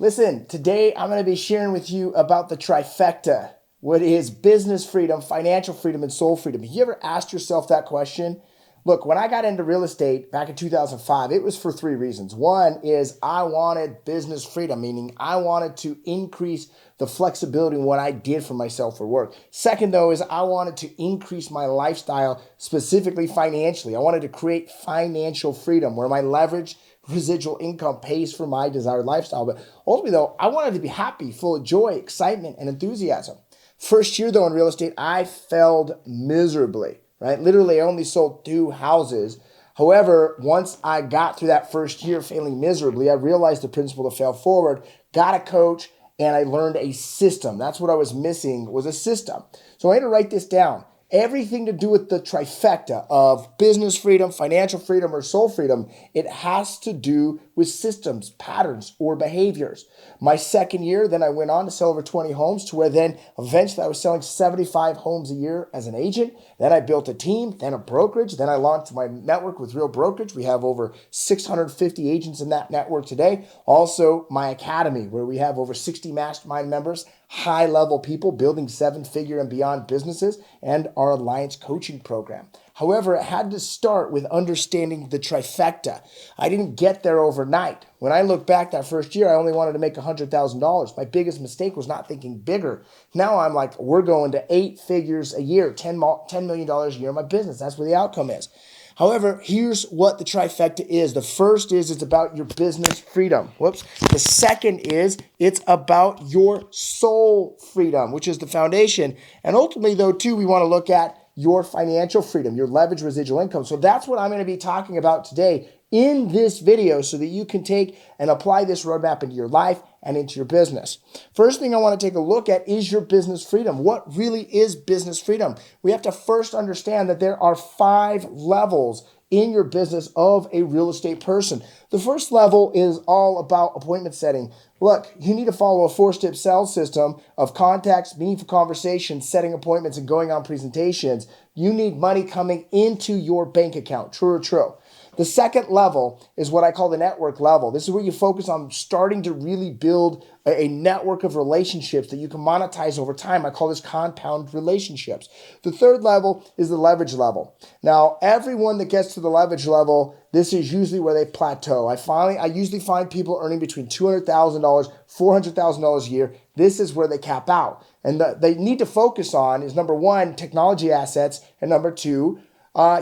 Listen, today I'm going to be sharing with you about the trifecta. What is business freedom, financial freedom, and soul freedom? Have you ever asked yourself that question? Look, when I got into real estate back in 2005, it was for three reasons. One is I wanted business freedom, meaning I wanted to increase the flexibility in what I did for myself for work. Second, though, is I wanted to increase my lifestyle, specifically financially. I wanted to create financial freedom where my leverage residual income pays for my desired lifestyle. But ultimately, though, I wanted to be happy, full of joy, excitement, and enthusiasm. First year, though, in real estate, I failed miserably, right? Literally, I only sold 2 houses. However, once I got through that first year failing miserably, I realized the principle to fail forward, got a coach, and I learned a system. That's what I was missing, was a system. So I had to write this down. Everything to do with the trifecta of business freedom, financial freedom, or soul freedom, it has to do with systems, patterns, or behaviors. My second year, then I went on to sell over 20 homes to where then eventually I was selling 75 homes a year as an agent. Then I built a team, then a brokerage. Then I launched my network with Real Brokerage. We have over 650 agents in that network today. Also, my academy, where we have over 60 mastermind members, high-level people building 7-figure and beyond businesses, and our Alliance coaching program. However, it had to start with understanding the trifecta. I didn't get there overnight. When I look back that first year, I only wanted to make $100,000. My biggest mistake was not thinking bigger. Now I'm like, we're going to 8 figures a year, $10 million a year in my business. That's where the outcome is. However, here's what the trifecta is. The first is it's about your business freedom. Whoops. The second is it's about your soul freedom, which is the foundation. And ultimately, though, too, we want to look at your financial freedom, your leverage residual income. So that's what I'm going to be talking about today in this video so that you can take and apply this roadmap into your life and into your business. First thing I want to take a look at is your business freedom. What really is business freedom? We have to first understand that there are 5 levels in your business of a real estate person. The first level is all about appointment setting. Look, you need to follow a 4-step sales system of contacts, meaningful conversations, setting appointments, and going on presentations. You need money coming into your bank account. True or true? The second level is what I call the network level. This is where you focus on starting to really build a network of relationships that you can monetize over time. I call this compound relationships. The third level is the leverage level. Now, everyone that gets to the leverage level, this is usually where they plateau. I usually find people earning between $200,000, $400,000 a year. This is where they cap out. And they need to focus on is number 1, technology assets, and number 2,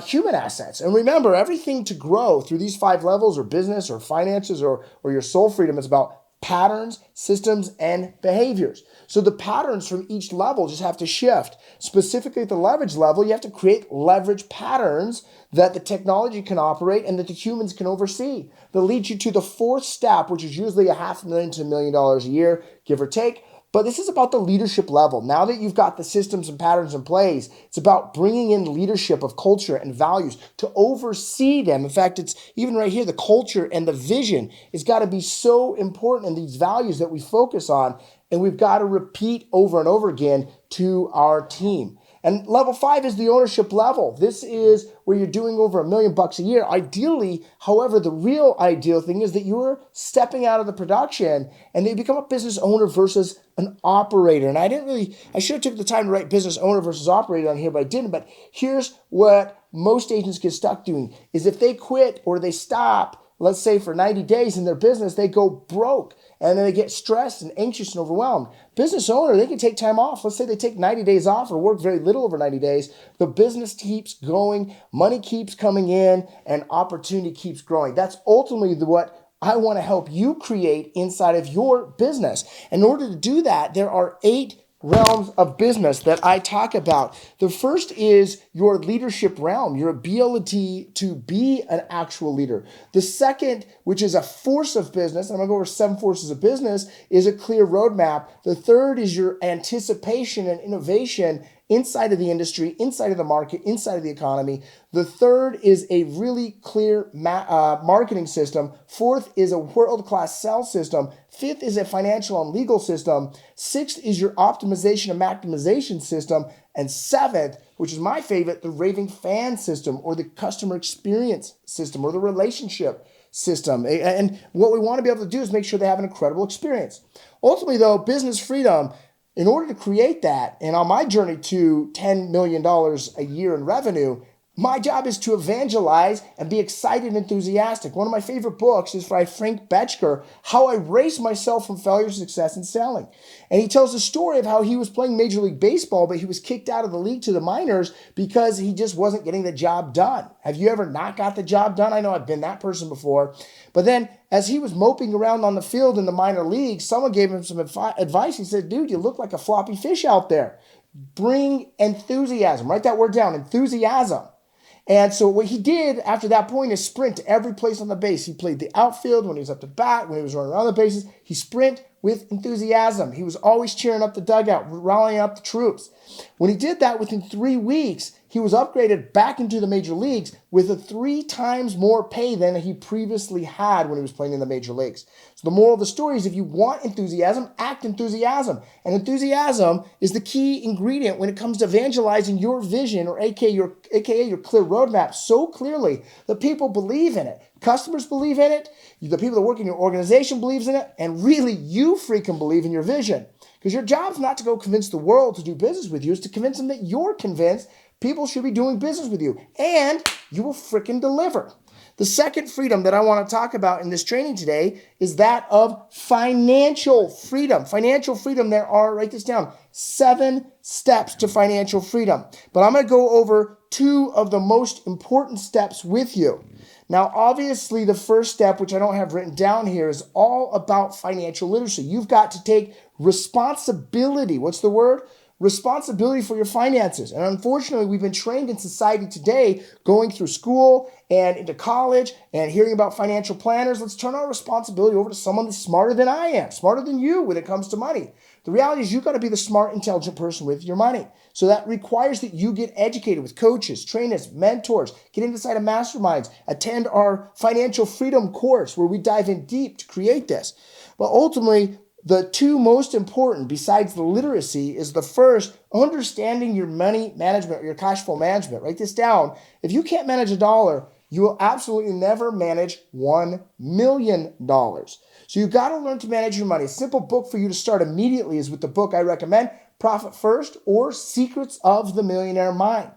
human assets. And remember, everything to grow through these 5 levels or business or finances or your soul freedom is about patterns, systems, and behaviors. So the patterns from each level just have to shift. Specifically at the leverage level, you have to create leverage patterns that the technology can operate and that the humans can oversee. That leads you to the 4th step, which is usually $500,000 to $1 million a year, give or take. But this is about the leadership level. Now that you've got the systems and patterns in place, it's about bringing in leadership of culture and values to oversee them. In fact, it's even right here, the culture and the vision has got to be so important in these values that we focus on, and we've got to repeat over and over again to our team. And level 5 is the ownership level. This is where you're doing over $1 million a year. Ideally, however, the real ideal thing is that you're stepping out of the production and you become a business owner versus an operator. And I should have took the time to write business owner versus operator on here, but I didn't. But here's what most agents get stuck doing is if they quit or they stop, let's say for 90 days in their business, they go broke and then they get stressed and anxious and overwhelmed. Business owner, they can take time off. Let's say they take 90 days off or work very little over 90 days. The business keeps going, money keeps coming in, and opportunity keeps growing. That's ultimately what I want to help you create inside of your business. In order to do that, there are 8 realms of business that I talk about. The first is your leadership realm, your ability to be an actual leader. The second, which is a force of business, and I'm going to go over 7 forces of business, is a clear roadmap. The third is your anticipation and innovation inside of the industry, inside of the market, inside of the economy. The third is a really clear marketing system. Fourth is a world-class sales system. Fifth is a financial and legal system. Sixth is your optimization and maximization system. And seventh, which is my favorite, the raving fan system or the customer experience system or the relationship system. And what we want to be able to do is make sure they have an incredible experience. Ultimately, though, business freedom, in order to create that, and on my journey to $10 million a year in revenue, my job is to evangelize and be excited and enthusiastic. One of my favorite books is by Frank Betchker, How I Raced Myself from Failure to Success in Selling. And he tells the story of how he was playing Major League Baseball, but he was kicked out of the league to the minors because he just wasn't getting the job done. Have you ever not got the job done? I know I've been that person before. But then as he was moping around on the field in the minor leagues, someone gave him some advice. He said, dude, you look like a floppy fish out there. Bring enthusiasm. Write that word down, enthusiasm. And so what he did after that point is sprint to every place on the base. He played the outfield when he was up to bat, when he was running around the bases. He sprint with enthusiasm. He was always cheering up the dugout, rallying up the troops. When he did that, within 3 weeks, he was upgraded back into the major leagues with a 3 times more pay than he previously had when he was playing in the major leagues. So the moral of the story is if you want enthusiasm, act enthusiasm. And enthusiasm is the key ingredient when it comes to evangelizing your vision, or aka your clear roadmap, so clearly that people believe in it. Customers believe in it. The people that work in your organization believes in it. And really, you freaking believe in your vision. Because your job's not to go convince the world to do business with you. It's to convince them that you're convinced people should be doing business with you. And you will freaking deliver. The second freedom that I want to talk about in this training today is that of financial freedom. Financial freedom, there are, write this down, 7 steps to financial freedom. But I'm going to go over 2 of the most important steps with you. Now, obviously, the first step, which I don't have written down here, is all about financial literacy. You've got to take responsibility. What's the word? Responsibility for your finances. And unfortunately, we've been trained in society today, going through school and into college and hearing about financial planners. Let's turn our responsibility over to someone that's smarter than I am, smarter than you when it comes to money. The reality is you've got to be the smart, intelligent person with your money. So that requires that you get educated with coaches, trainers, mentors, get inside of masterminds, attend our financial freedom course where we dive in deep to create this. But ultimately, the 2 most important, besides the literacy, is the first, understanding your money management or your cash flow management. Write this down. If you can't manage $1, you will absolutely never manage $1 million. So you've got to learn to manage your money. A simple book for you to start immediately is with the book I recommend, Profit First or Secrets of the Millionaire Mind.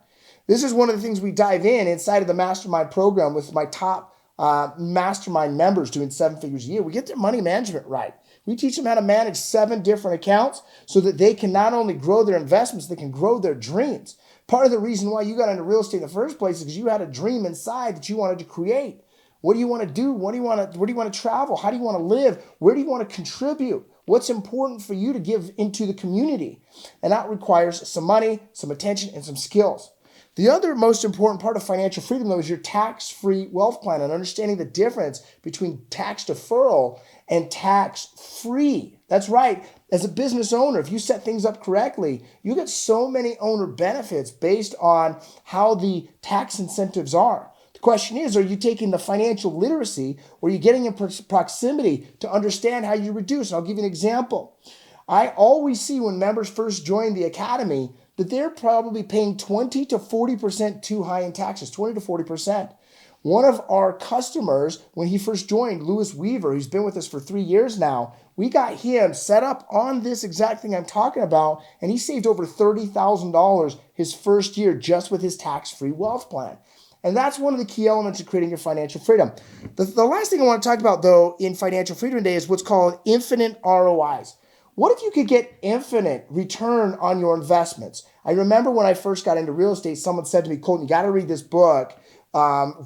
This is one of the things we dive in inside of the mastermind program with my top mastermind members doing 7 figures a year. We get their money management right. We teach them how to manage 7 different accounts so that they can not only grow their investments, they can grow their dreams. Part of the reason why you got into real estate in the first place is because you had a dream inside that you wanted to create. What do you want to do? Where do you want to travel? How do you want to live? Where do you want to contribute? What's important for you to give into the community? And that requires some money, some attention, and some skills. The other most important part of financial freedom, though, is your tax-free wealth plan and understanding the difference between tax deferral and tax-free. That's right. As a business owner, if you set things up correctly, you get so many owner benefits based on how the tax incentives are. The question is, are you taking the financial literacy or are you getting in proximity to understand how you reduce? And I'll give you an example. I always see when members first join the academy that they're probably paying 20 to 40% too high in taxes, 20 to 40%. One of our customers, when he first joined, Lewis Weaver, who's been with us for 3 years now, we got him set up on this exact thing I'm talking about, and he saved over $30,000 his first year just with his tax-free wealth plan. And that's one of the key elements of creating your financial freedom. The last thing I want to talk about, though, in Financial Freedom Day is what's called infinite ROIs. What if you could get infinite return on your investments? I remember when I first got into real estate, someone said to me, Colton, you got to read this book,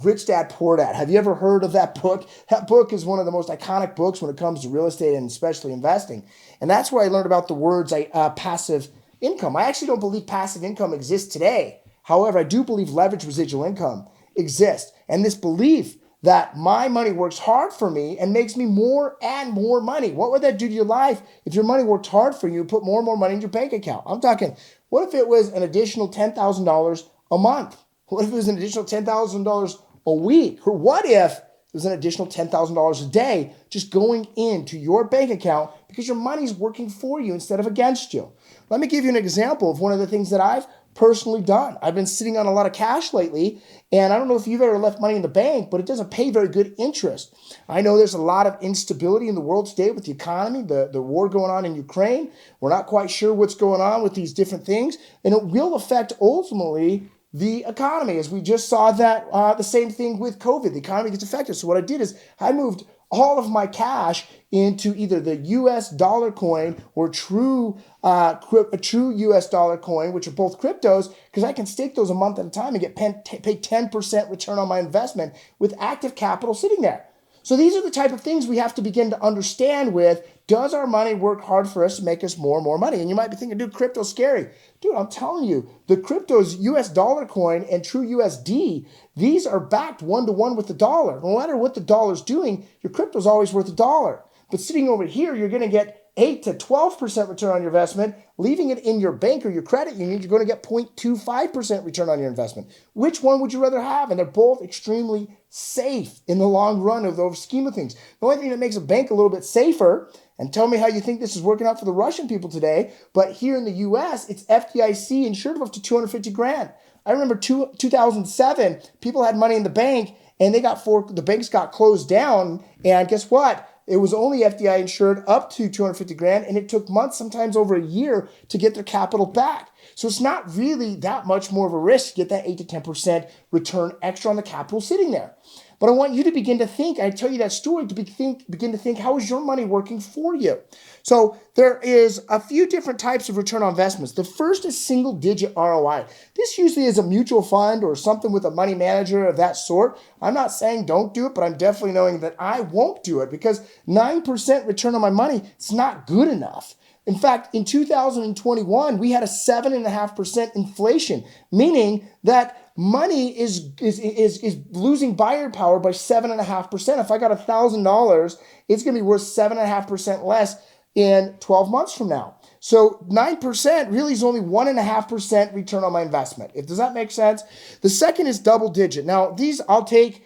Rich Dad, Poor Dad. Have you ever heard of that book? That book is one of the most iconic books when it comes to real estate and especially investing. And that's where I learned about the words passive income. I actually don't believe passive income exists today. However, I do believe leveraged residual income exists. And this belief that my money works hard for me and makes me more and more money. What would that do to your life if your money worked hard for you, put more and more money in your bank account? I'm talking, what if it was an additional $10,000 a month? What if it was an additional $10,000 a week? Or what if it was an additional $10,000 a day just going into your bank account because your money's working for you instead of against you? Let me give you an example of one of the things that I've personally done. I've been sitting on a lot of cash lately, and I don't know if you've ever left money in the bank, but it doesn't pay very good interest. I know there's a lot of instability in the world today with the economy, the war going on in Ukraine. We're not quite sure what's going on with these different things, and it will affect ultimately the economy, as we just saw that the same thing with COVID. The economy gets affected. So what I did is I moved all of my cash into either the US dollar coin or a true US dollar coin, which are both cryptos, because I can stake those a month at a time and get pay 10% return on my investment with active capital sitting there. So these are the type of things we have to begin to understand with, does our money work hard for us to make us more and more money? And you might be thinking, dude, crypto's scary. Dude, I'm telling you, the cryptos, US dollar coin and true USD, these are backed 1-to-1 with the dollar. No matter what the dollar's doing, your crypto's always worth $1. But sitting over here, you're going to get 8 to 12% return on your investment. Leaving it in your bank or your credit union, you're going to get 0.25% return on your investment. Which one would you rather have? And they're both extremely safe in the long run of the scheme of things. The only thing that makes a bank a little bit safer, and tell me how you think this is working out for the Russian people today, but here in the US, it's FDIC insured of up to 250 grand. I remember 2007, people had money in the bank and the banks got closed down, and guess what? It was only FDI insured up to 250 grand, and it took months, sometimes over a year, to get their capital back. So it's not really that much more of a risk to get that 8 to 10% return extra on the capital sitting there. But I want you to begin to think, I tell you that story, to begin to think, how is your money working for you? So there is a few different types of return on investments. The first is single-digit ROI. This usually is a mutual fund or something with a money manager of that sort. I'm not saying don't do it, but I'm definitely knowing that I won't do it because 9% return on my money, it's not good enough. In fact, in 2021, we had a 7.5% inflation, meaning that money is losing buyer power by 7.5%. If I got $1,000, it's going to be worth 7.5% less in 12 months from now. So 9% really is only 1.5% return on my investment. Does that make sense? The second is double digit. Now, these I'll take.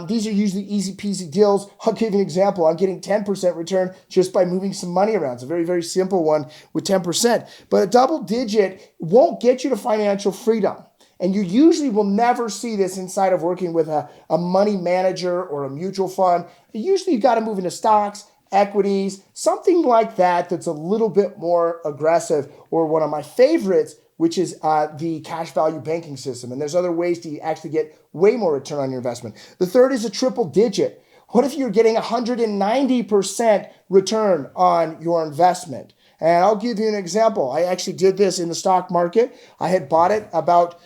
These are usually easy peasy deals. I'll give you an example. I'm getting 10% return just by moving some money around. It's a very, very simple one with 10%. But a double digit won't get you to financial freedom. And you usually will never see this inside of working with a money manager or a mutual fund. Usually you've got to move into stocks, equities, something like that that's a little bit more aggressive, or one of my favorites, which is the cash value banking system. And there's other ways to actually get way more return on your investment. The third is a triple digit. What if you're getting 190% return on your investment? And I'll give you an example. I actually did this in the stock market. I had bought it about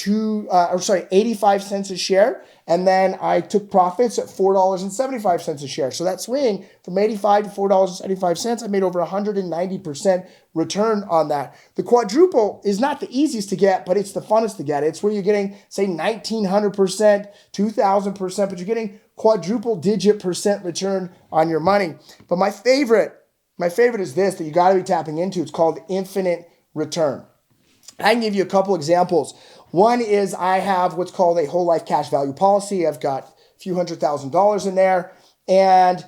85 cents a share. And then I took profits at $4.75 a share. So that swing from 85 to $4.75, I made over 190% return on that. The quadruple is not the easiest to get, but it's the funnest to get. It's where you're getting, say, 1,900%, 2,000%, but you're getting quadruple digit percent return on your money. But my favorite is this that you got to be tapping into. It's called infinite return. I can give you a couple examples. One is I have what's called a whole life cash value policy. I've got a few $100,000 in there, and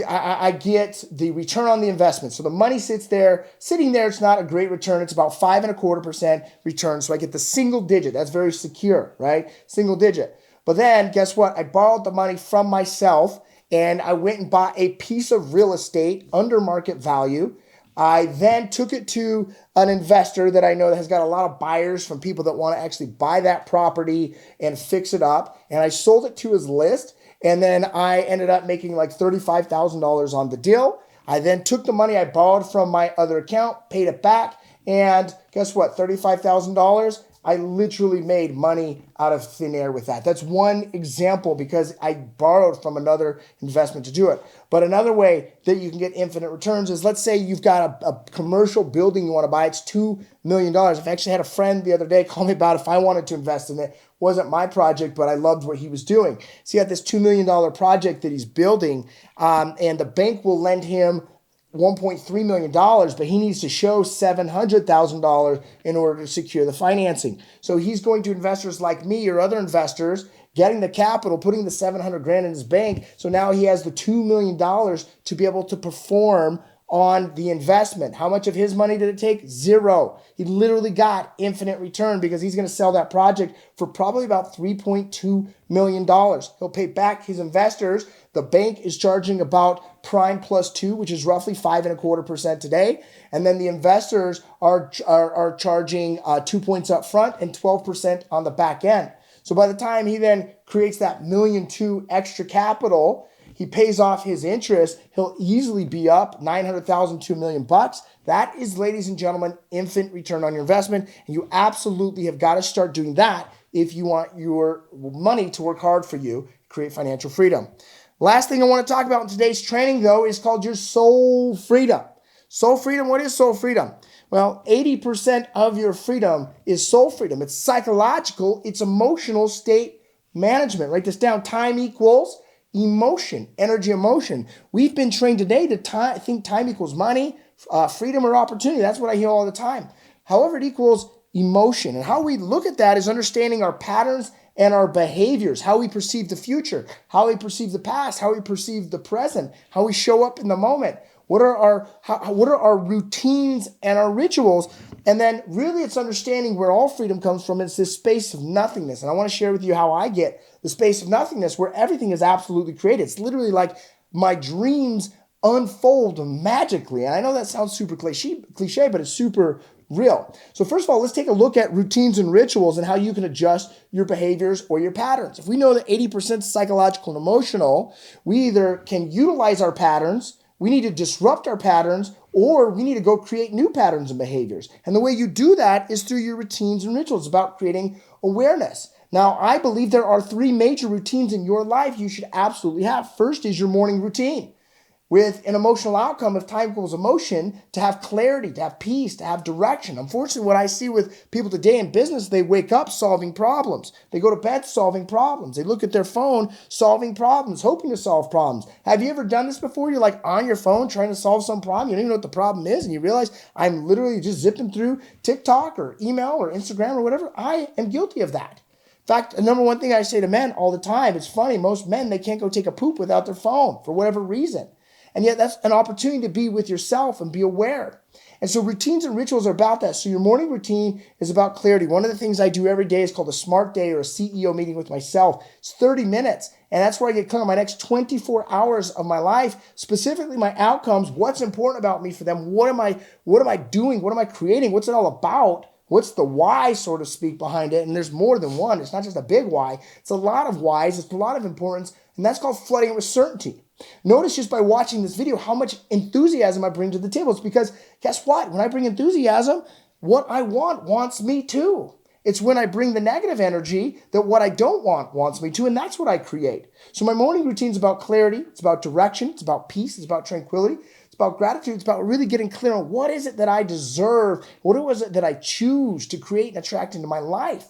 I get the return on the investment. So the money sitting there. It's not a great return. It's about 5.25% return. So I get the single digit. That's very secure, right? Single digit. But then guess what? I borrowed the money from myself, and I went and bought a piece of real estate under market value. I then took it to an investor that I know that has got a lot of buyers from people that want to actually buy that property and fix it up. And I sold it to his list. And then I ended up making like $35,000 on the deal. I then took the money I borrowed from my other account, paid it back. And guess what? $35,000. I literally made money out of thin air with that. That's one example because I borrowed from another investment to do it. But another way that you can get infinite returns is, let's say you've got a commercial building you want to buy. It's $2 million. I've actually had a friend the other day call me about if I wanted to invest in it. It wasn't my project, but I loved what he was doing. So he had this $2 million project that he's building, and the bank will lend him $1.3 million, but he needs to show $700,000 in order to secure the financing. So he's going to investors like me or other investors, getting the capital, putting the 700 grand in his bank. So now he has the $2 million to be able to perform on the investment. How much of his money did it take? Zero. He literally got infinite return because he's going to sell that project for probably about $3.2 million. He'll pay back his investors. The bank is charging about prime plus 2, which is roughly 5.25% today. And then the investors are charging 2 points up front and 12% on the back end. So by the time he then creates that $1.2 million extra capital, he pays off his interest, he'll easily be up $900,000 to $1 million. That is, ladies and gentlemen, infinite return on your investment. And you absolutely have got to start doing that if you want your money to work hard for you, create financial freedom. Last thing I want to talk about in today's training, though, is called your soul freedom. Soul freedom, what is soul freedom? Well, 80% of your freedom is soul freedom. It's psychological, it's emotional state management. Write this down. Time equals emotion, energy, emotion. We've been trained today to think time equals money, freedom, or opportunity. That's what I hear all the time. However, it equals emotion. And how we look at that is understanding our patterns and our behaviors, how we perceive the future, how we perceive the past, how we perceive the present, how we show up in the moment. What are our routines and our rituals? And then really it's understanding where all freedom comes from. It's this space of nothingness. And I want to share with you how I get the space of nothingness where everything is absolutely created. It's literally like my dreams unfold magically. And I know that sounds super cliche, but it's super real. So first of all, let's take a look at routines and rituals and how you can adjust your behaviors or your patterns. If we know that 80% is psychological and emotional, we either can utilize our patterns, we need to disrupt our patterns, or we need to go create new patterns and behaviors. And the way you do that is through your routines and rituals. It's about creating awareness. Now, I believe there are 3 major routines in your life you should absolutely have. First is your morning routine, with an emotional outcome of time equals emotion, to have clarity, to have peace, to have direction. Unfortunately, what I see with people today in business, they wake up solving problems. They go to bed solving problems. They look at their phone solving problems, hoping to solve problems. Have you ever done this before? You're like on your phone trying to solve some problem. You don't even know what the problem is. And you realize I'm literally just zipping through TikTok or email or Instagram or whatever. I am guilty of that. In fact, the number one thing I say to men all the time, it's funny, most men, they can't go take a poop without their phone for whatever reason. And yet that's an opportunity to be with yourself and be aware. And so routines and rituals are about that. So your morning routine is about clarity. One of the things I do every day is called a SMART day or a CEO meeting with myself. It's 30 minutes. And that's where I get clear on my next 24 hours of my life, specifically my outcomes, what's important about me for them. What am I doing? What am I creating? What's it all about? What's the why, so to speak, behind it? And there's more than one. It's not just a big why. It's a lot of whys. It's a lot of importance. And that's called flooding it with certainty. Notice just by watching this video how much enthusiasm I bring to the table. It's because, guess what? When I bring enthusiasm, what I want wants me too. It's when I bring the negative energy that what I don't want wants me to, and that's what I create. So my morning routine is about clarity. It's about direction. It's about peace. It's about tranquility. It's about gratitude. It's about really getting clear on what is it that I deserve? What is it that I choose to create and attract into my life?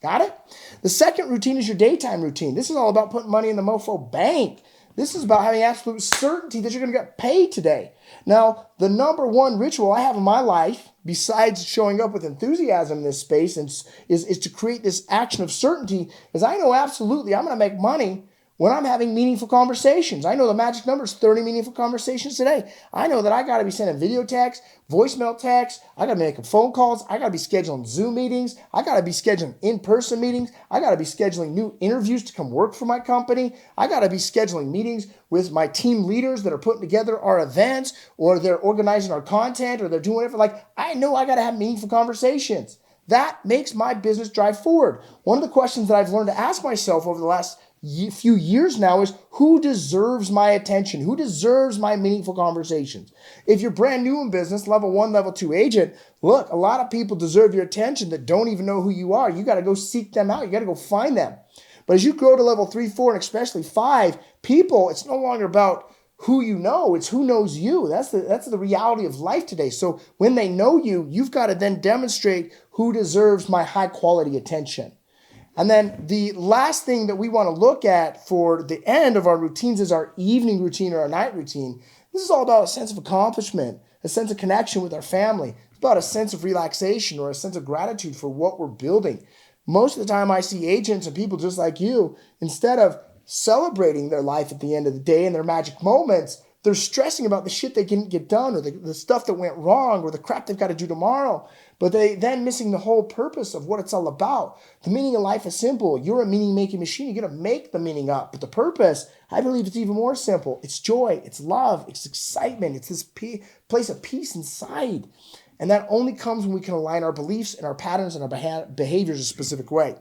Got it? The second routine is your daytime routine. This is all about putting money in the mofo bank. This is about having absolute certainty that you're going to get paid today. Now, the number one ritual I have in my life, besides showing up with enthusiasm in this space, is to create this action of certainty, is I know absolutely I'm going to make money when I'm having meaningful conversations. I know the magic number is 30 meaningful conversations today. I know that I got to be sending video texts, voicemail texts. I got to be making phone calls. I got to be scheduling Zoom meetings. I got to be scheduling in-person meetings. I got to be scheduling new interviews to come work for my company. I got to be scheduling meetings with my team leaders that are putting together our events, or they're organizing our content, or they're doing whatever. Like, I know I got to have meaningful conversations. That makes my business drive forward. One of the questions that I've learned to ask myself over the last few years now is, who deserves my attention? Who deserves my meaningful conversations? If you're brand new in business, level 1, level 2 agent, look, a lot of people deserve your attention that don't even know who you are. You got to go seek them out. You got to go find them. But as you grow to level 3, 4, and especially 5, people, it's no longer about who you know, it's who knows you. That's the reality of life today. So when they know you, you've got to then demonstrate who deserves my high quality attention. And then the last thing that we want to look at for the end of our routines is our evening routine or our night routine. This is all about a sense of accomplishment, a sense of connection with our family. It's about a sense of relaxation or a sense of gratitude for what we're building. Most of the time I see agents and people just like you, instead of celebrating their life at the end of the day and their magic moments, They're stressing about the shit they didn't get done, or the stuff that went wrong, or the crap they've got to do tomorrow. But they then missing the whole purpose of what it's all about. The meaning of life is simple. You're a meaning-making machine. You're going to make the meaning up. But the purpose, I believe it's even more simple. It's joy. It's love. It's excitement. It's this place of peace inside. And that only comes when we can align our beliefs and our patterns and our behaviors a specific way.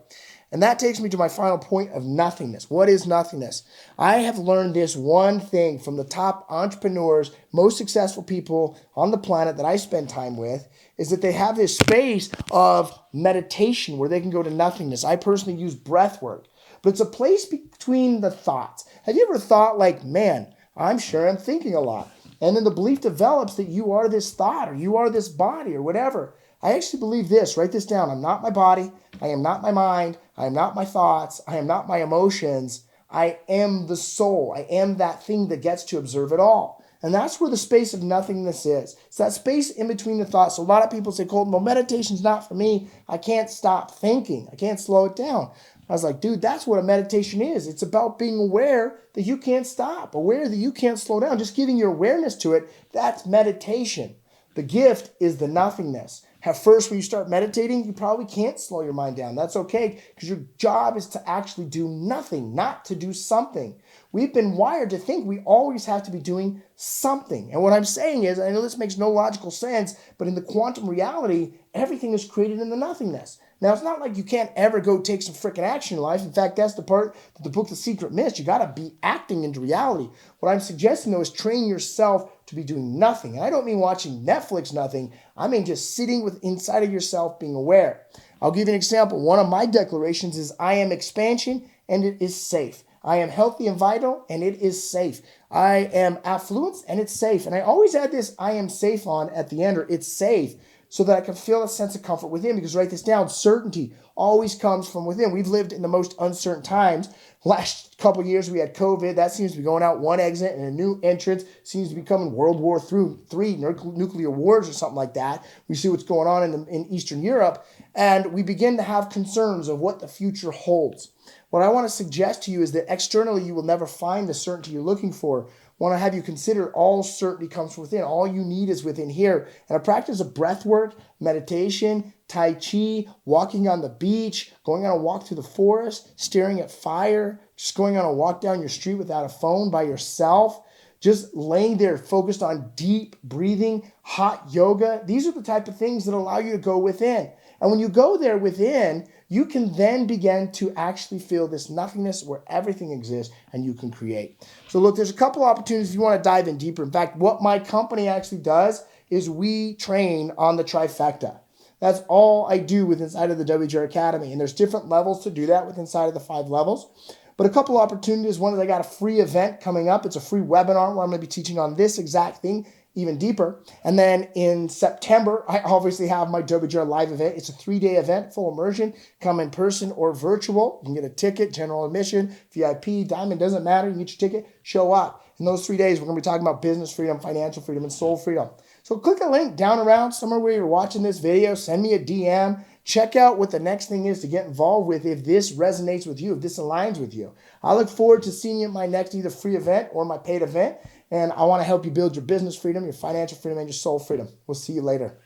And that takes me to my final point of nothingness. What is nothingness? I have learned this one thing from the top entrepreneurs, most successful people on the planet that I spend time with, is that they have this space of meditation where they can go to nothingness. I personally use breath work, but it's a place between the thoughts. Have you ever thought like, man, I'm sure I'm thinking a lot. And then the belief develops that you are this thought, or you are this body, or whatever. I actually believe this. Write this down. I'm not my body. I am not my mind. I am not my thoughts. I am not my emotions. I am the soul. I am that thing that gets to observe it all. And that's where the space of nothingness is. It's that space in between the thoughts. So a lot of people say, Colton, well, meditation's not for me. I can't stop thinking. I can't slow it down. I was like, dude, that's what a meditation is. It's about being aware that you can't stop, aware that you can't slow down. Just giving your awareness to it, that's meditation. The gift is the nothingness. At first, when you start meditating, you probably can't slow your mind down. That's okay, because your job is to actually do nothing, not to do something. We've been wired to think we always have to be doing something. And what I'm saying is, I know this makes no logical sense, but in the quantum reality, everything is created in the nothingness. Now, it's not like you can't ever go take some freaking action in life. In fact, that's the part that the book The Secret missed. You got to be acting into reality. What I'm suggesting, though, is train yourself to be doing nothing. And I don't mean watching Netflix nothing. I mean just sitting with inside of yourself, being aware. I'll give you an example. One of my declarations is, I am expansion and it is safe. I am healthy and vital and it is safe. I am affluence and it's safe. And I always add this I am safe on at the end, or it's safe, so that I can feel a sense of comfort within. Because write this down, certainty always comes from within. We've lived in the most uncertain times. Last couple of years we had COVID. That seems to be going out one exit, and a new entrance seems to be coming, World War III, nuclear wars or something like that. We see what's going on in Eastern Europe, and we begin to have concerns of what the future holds. What I want to suggest to you is that externally you will never find the certainty you're looking for. I want to have you consider all certainty comes from within. All you need is within here. And a practice of breath work, meditation, Tai Chi, walking on the beach, going on a walk through the forest, staring at fire, just going on a walk down your street without a phone by yourself, just laying there focused on deep breathing, hot yoga. These are the type of things that allow you to go within. And when you go there within, you can then begin to actually feel this nothingness where everything exists and you can create. So look, there's a couple opportunities if you want to dive in deeper. In fact, what my company actually does is we train on the Trifecta. That's all I do with inside of the WJR Academy. And there's different levels to do that with inside of the 5 levels. But a couple opportunities. One is I got a free event coming up. It's a free webinar where I'm going to be teaching on this exact thing even deeper. And then in September, I obviously have my WJR live event. It's a 3-day event, full immersion. Come in person or virtual. You can get a ticket, general admission, VIP, diamond, doesn't matter. You get your ticket, show up. In those 3 days, we're going to be talking about business freedom, financial freedom, and soul freedom. So click a link down around somewhere where you're watching this video. Send me a DM. Check out what the next thing is to get involved with if this resonates with you, if this aligns with you. I look forward to seeing you at my next either free event or my paid event. And I want to help you build your business freedom, your financial freedom, and your soul freedom. We'll see you later.